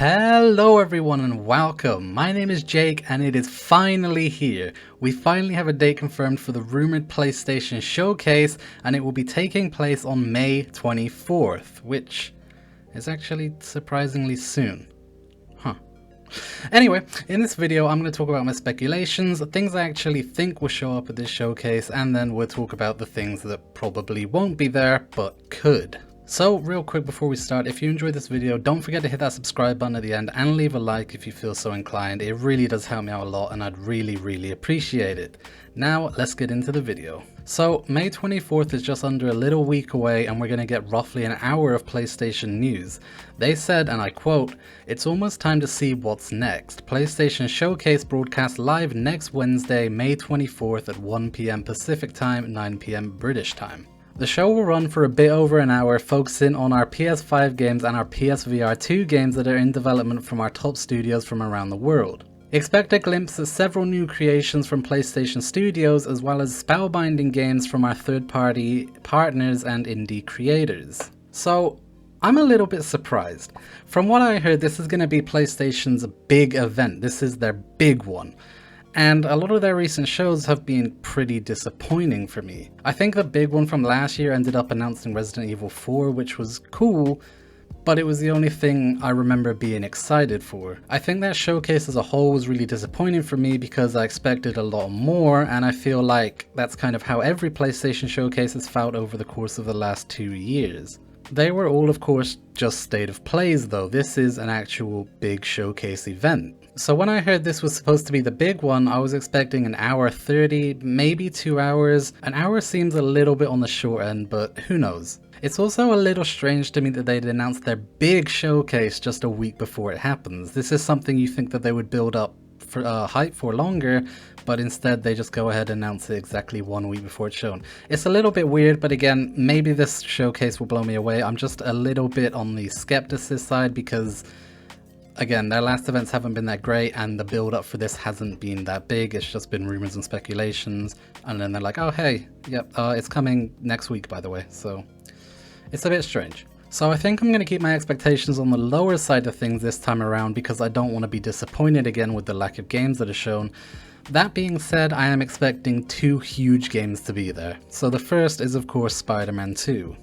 Hello everyone and welcome. My name is Jake and it is finally here. We finally have a date confirmed for the rumored PlayStation showcase and it will be taking place on May 24th, which is actually surprisingly soon. Anyway, in this video I'm going to talk about my speculations, things I actually think will show up at this showcase, and then we'll talk about the things that probably won't be there but could. So real quick before we start, if you enjoyed this video, don't forget to hit that subscribe button at the end and leave a like if you feel so inclined. It really does help me out a lot and I'd really appreciate it. Now let's get into the video. So May 24th is just under a little week away and we're going to get roughly an hour of PlayStation news. They said, and I quote, "It's almost time to see what's next. PlayStation Showcase broadcast live next Wednesday, May 24th at 1 PM Pacific Time, 9 PM British Time. The show will run for a bit over an hour, focusing on our PS5 games and our PSVR 2 games that are in development from our top studios from around the world. Expect a glimpse at several new creations from PlayStation Studios, as well as spellbinding games from our third-party partners and indie creators." So, I'm a little bit surprised. From what I heard, this is going to be PlayStation's big event. This is their big one. And a lot of their recent shows have been pretty disappointing for me. I think the big one from last year ended up announcing Resident Evil 4, which was cool, but it was the only thing I remember being excited for. I think that showcase as a whole was really disappointing for me because I expected a lot more, and I feel like that's kind of how every PlayStation showcase has felt over the course of the last 2 years. They were all, of course, just state of plays though. This is an actual big showcase event. So when I heard this was supposed to be the big one, I was expecting an hour 30, maybe 2 hours. An hour seems a little bit on the short end, but who knows. It's also a little strange to me that they'd announced their big showcase just a week before it happens. This is something you think that they would build up for hype for longer, but instead they just go ahead and announce it exactly 1 week before it's shown. It's a little bit weird, but again, maybe this showcase will blow me away. I'm just a little bit on the skepticism side because, again, their last events haven't been that great and the build up for this hasn't been that big. It's just been rumors and speculations, and then they're like, oh hey, yep, it's coming next week by the way. So it's a bit strange. So I think I'm going to keep my expectations on the lower side of things this time around because I don't want to be disappointed again with the lack of games that are shown. That being said, I am expecting 2 huge games to be there. So the first is of course Spider-Man 2.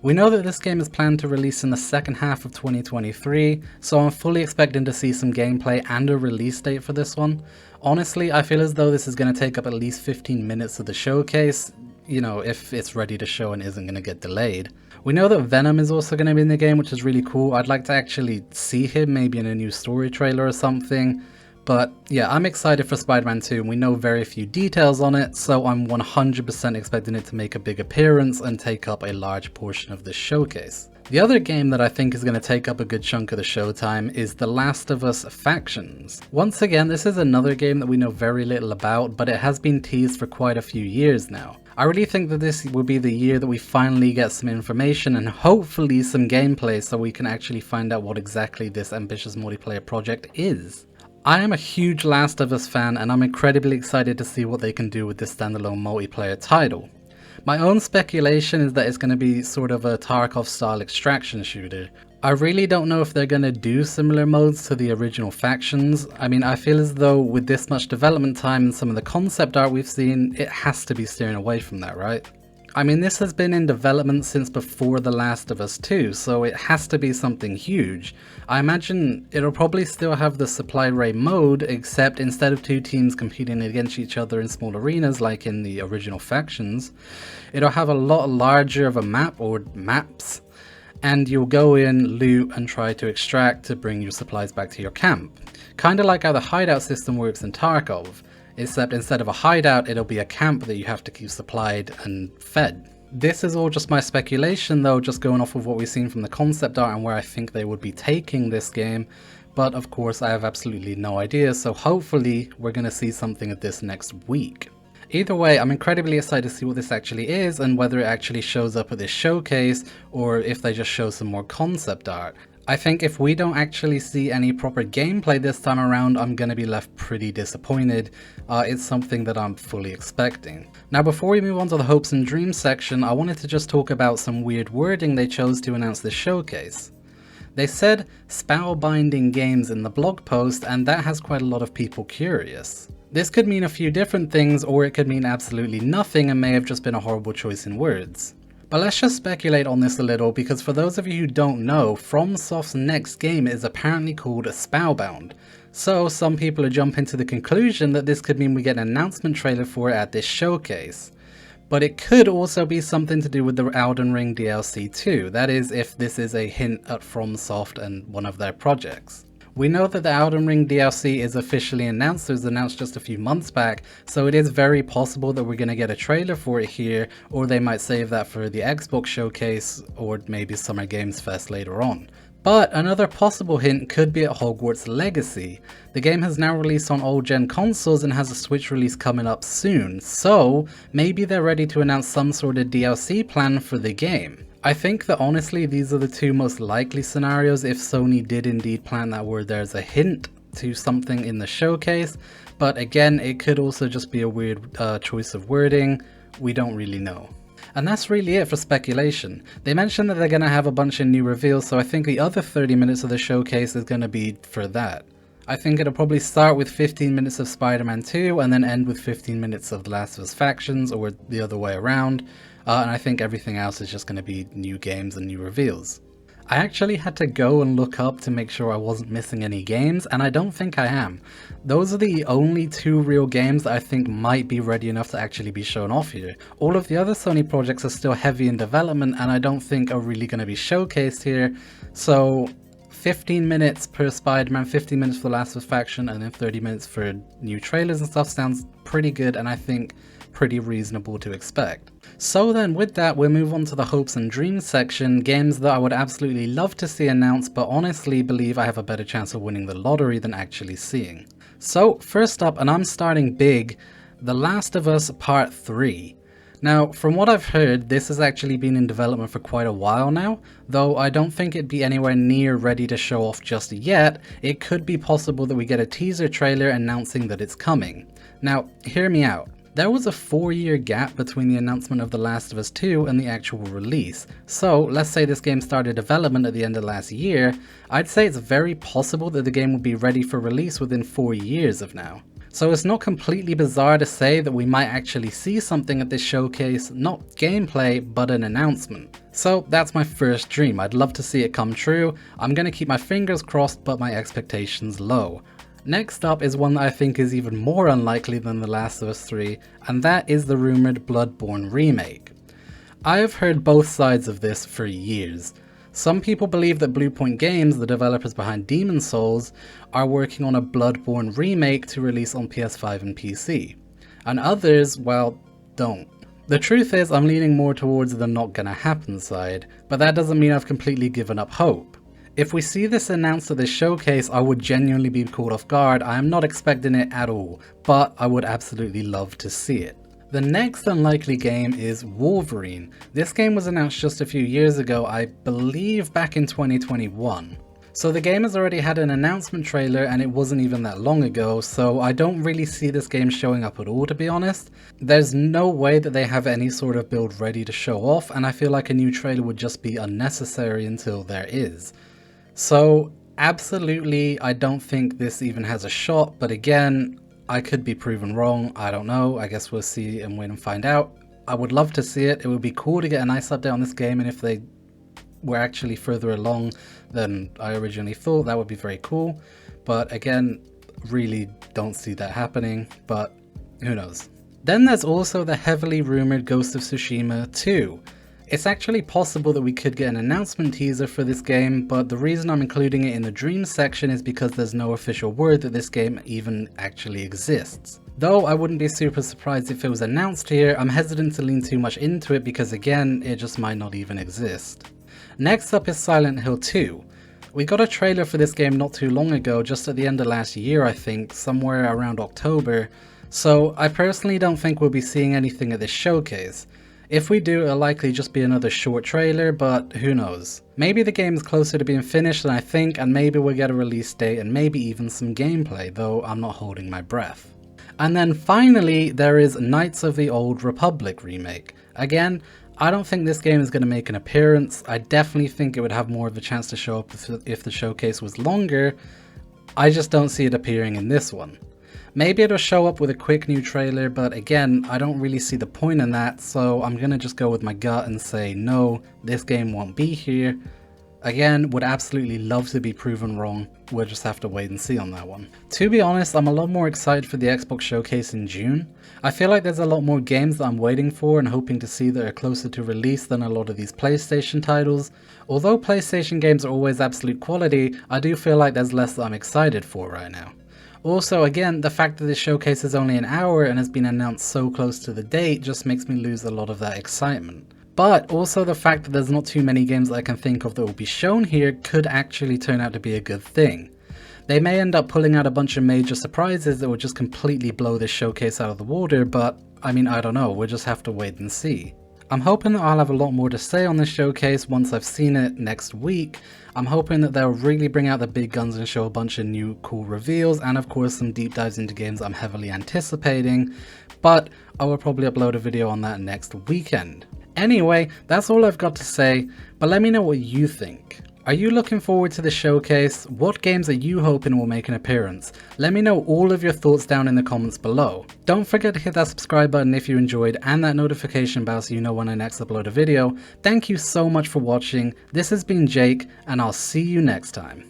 We know that this game is planned to release in the second half of 2023, so I'm fully expecting to see some gameplay and a release date for this one. Honestly, I feel as though this is going to take up at least 15 minutes of the showcase, you know, if it's ready to show and isn't going to get delayed. We know that Venom is also going to be in the game, which is really cool. I'd like to actually see him maybe in a new story trailer or something. But yeah, I'm excited for Spider-Man 2 and we know very few details on it, so I'm 100% expecting it to make a big appearance and take up a large portion of this showcase. The other game that I think is going to take up a good chunk of the showtime is The Last of Us Factions. Once again, this is another game that we know very little about, but it has been teased for quite a few years now. I really think that this will be the year that we finally get some information and hopefully some gameplay so we can actually find out what exactly this ambitious multiplayer project is. I am a huge Last of Us fan and I'm incredibly excited to see what they can do with this standalone multiplayer title. My own speculation is that it's going to be sort of a Tarkov style extraction shooter. I really don't know if they're going to do similar modes to the original Factions. I mean, I feel as though with this much development time and some of the concept art we've seen, it has to be steering away from that, right? I mean, this has been in development since before The Last of Us 2, so it has to be something huge. I imagine it'll probably still have the supply rate mode, except instead of 2 teams competing against each other in small arenas like in the original Factions, it'll have a lot larger of a map or maps, and you'll go in, loot, and try to extract to bring your supplies back to your camp. Kinda like how the hideout system works in Tarkov. Except instead of a hideout, it'll be a camp that you have to keep supplied and fed. This is all just my speculation though, just going off of what we've seen from the concept art and where I think they would be taking this game, but of course I have absolutely no idea, so hopefully we're going to see something of this next week. Either way, I'm incredibly excited to see what this actually is and whether it actually shows up at this showcase or if they just show some more concept art. I think if we don't actually see any proper gameplay this time around, I'm going to be left pretty disappointed. It's something that I'm fully expecting. Now before we move on to the hopes and dreams section, I wanted to just talk about some weird wording they chose to announce this showcase. They said spellbinding games in the blog post, and that has quite a lot of people curious. This could mean a few different things, or it could mean absolutely nothing and may have just been a horrible choice in words. But let's just speculate on this a little, because for those of you who don't know, FromSoft's next game is apparently called Spellbound. So some people are jumping to the conclusion that this could mean we get an announcement trailer for it at this showcase. But it could also be something to do with the Elden Ring DLC too, that is if this is a hint at FromSoft and one of their projects. We know that the Elden Ring DLC is officially announced, it was announced just a few months back, so it is very possible that we're going to get a trailer for it here, or they might save that for the Xbox showcase, or maybe Summer Games Fest later on. But another possible hint could be at Hogwarts Legacy. The game has now released on old gen consoles and has a Switch release coming up soon, so maybe they're ready to announce some sort of DLC plan for the game. I think that honestly these are the two most likely scenarios if Sony did indeed plan that, where there's a hint to something in the showcase, but again it could also just be a weird choice of wording, we don't really know. And that's really it for speculation. They mentioned that they're going to have a bunch of new reveals, so I think the other 30 minutes of the showcase is going to be for that. I think it'll probably start with 15 minutes of Spider-Man 2 and then end with 15 minutes of The Last of Us Factions, or the other way around, and I think everything else is just going to be new games and new reveals. I actually had to go and look up to make sure I wasn't missing any games, and I don't think I am. Those are the only two real games that I think might be ready enough to actually be shown off here. All of the other Sony projects are still heavy in development and I don't think are really going to be showcased here, so 15 minutes per Spider-Man, 15 minutes for The Last of Us Faction, and then 30 minutes for new trailers and stuff sounds pretty good, and I think pretty reasonable to expect. So then with that, we'll move on to the hopes and dreams section, games that I would absolutely love to see announced but honestly believe I have a better chance of winning the lottery than actually seeing. So first up, and I'm starting big, The Last of Us Part 3. Now, from what I've heard, this has actually been in development for quite a while now, though I don't think it'd be anywhere near ready to show off just yet. It could be possible that we get a teaser trailer announcing that it's coming. Now, hear me out. There was a 4-year gap between the announcement of The Last of Us 2 and the actual release, so let's say this game started development at the end of last year, I'd say it's very possible that the game will be ready for release within 4 years of now. So it's not completely bizarre to say that we might actually see something at this showcase, not gameplay, but an announcement. So that's my first dream, I'd love to see it come true. I'm gonna keep my fingers crossed but my expectations low. Next up is one that I think is even more unlikely than The Last of Us 3, and that is the rumoured Bloodborne remake. I have heard both sides of this for years. Some people believe that Bluepoint Games, the developers behind Demon's Souls, are working on a Bloodborne remake to release on PS5 and PC. And others, well, don't. The truth is, I'm leaning more towards the not gonna happen side, but that doesn't mean I've completely given up hope. If we see this announced at this showcase, I would genuinely be caught off guard. I am not expecting it at all, but I would absolutely love to see it. The next unlikely game is Wolverine. This game was announced just a few years ago, I believe back in 2021. So the game has already had an announcement trailer and it wasn't even that long ago, so I don't really see this game showing up at all, to be honest. There's no way that they have any sort of build ready to show off, and I feel like a new trailer would just be unnecessary until there is. So absolutely, I don't think this even has a shot, but again, I could be proven wrong, I don't know, I guess we'll see and wait and find out. I would love to see it, it would be cool to get a nice update on this game, and if they were actually further along than I originally thought, that would be very cool. But again, really don't see that happening, but who knows. Then there's also the heavily rumoured Ghost of Tsushima 2. It's actually possible that we could get an announcement teaser for this game, but the reason I'm including it in the dreams section is because there's no official word that this game even actually exists. Though I wouldn't be super surprised if it was announced here, I'm hesitant to lean too much into it because again, it just might not even exist. Next up is Silent Hill 2. We got a trailer for this game not too long ago, just at the end of last year I think, somewhere around October, so I personally don't think we'll be seeing anything at this showcase. If we do, it'll likely just be another short trailer, but who knows. Maybe the game's closer to being finished than I think, and maybe we'll get a release date and maybe even some gameplay, though I'm not holding my breath. And then finally, there is Knights of the Old Republic remake. Again, I don't think this game is going to make an appearance. I definitely think it would have more of a chance to show up if the showcase was longer. I just don't see it appearing in this one. Maybe it'll show up with a quick new trailer, but again, I don't really see the point in that, so I'm gonna just go with my gut and say no, this game won't be here. Again, would absolutely love to be proven wrong, we'll just have to wait and see on that one. To be honest, I'm a lot more excited for the Xbox showcase in June. I feel like there's a lot more games that I'm waiting for and hoping to see that are closer to release than a lot of these PlayStation titles. Although PlayStation games are always absolute quality, I do feel like there's less that I'm excited for right now. Also, again, the fact that this showcase is only an hour and has been announced so close to the date just makes me lose a lot of that excitement. But also the fact that there's not too many games that I can think of that will be shown here could actually turn out to be a good thing. They may end up pulling out a bunch of major surprises that will just completely blow this showcase out of the water, but I mean, I don't know, we'll just have to wait and see. I'm hoping that I'll have a lot more to say on this showcase once I've seen it next week. I'm hoping that they'll really bring out the big guns and show a bunch of new cool reveals, and of course some deep dives into games I'm heavily anticipating, but I will probably upload a video on that next weekend. Anyway, that's all I've got to say, but let me know what you think. Are you looking forward to the showcase? What games are you hoping will make an appearance? Let me know all of your thoughts down in the comments below. Don't forget to hit that subscribe button if you enjoyed and that notification bell so you know when I next upload a video. Thank you so much for watching. This has been Jake, and I'll see you next time.